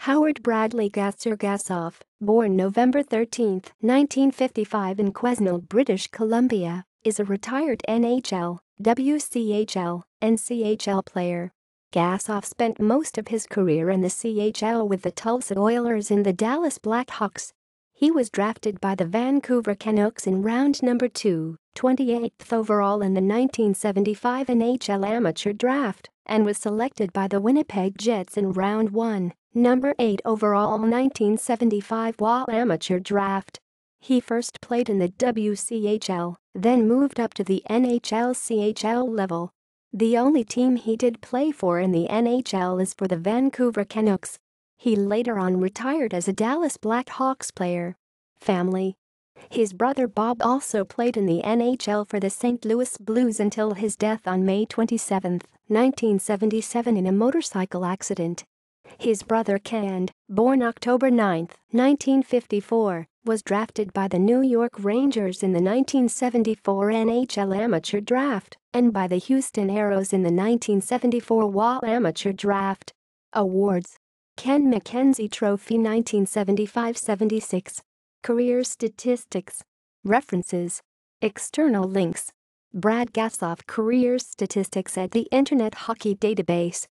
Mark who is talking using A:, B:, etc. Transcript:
A: Howard Bradley Gassoff, born November 13, 1955 in Quesnel, British Columbia, is a retired NHL, WCHL, and CHL player. Gassoff spent most of his career in the CHL with the Tulsa Oilers and the Dallas Blackhawks. He was drafted by the Vancouver Canucks in round number 2, 28th overall in the 1975 NHL Amateur Draft, and was selected by the Winnipeg Jets in round 1, number 8 overall 1975 WHA Amateur Draft. He first played in the WCHL, then moved up to the NHL CHL level. The only team he did play for in the NHL is for the Vancouver Canucks. He later on retired as a Dallas Blackhawks player. Family. His brother Bob also played in the NHL for the St. Louis Blues until his death on May 27, 1977 in a motorcycle accident. His brother Ken, born October 9, 1954, was drafted by the New York Rangers in the 1974 NHL Amateur Draft and by the Houston Aeros in the 1974 WHA Amateur Draft. Awards. Ken McKenzie Trophy 1975-76. Career statistics. References. External links. Brad Gassoff Career statistics at the Internet Hockey Database.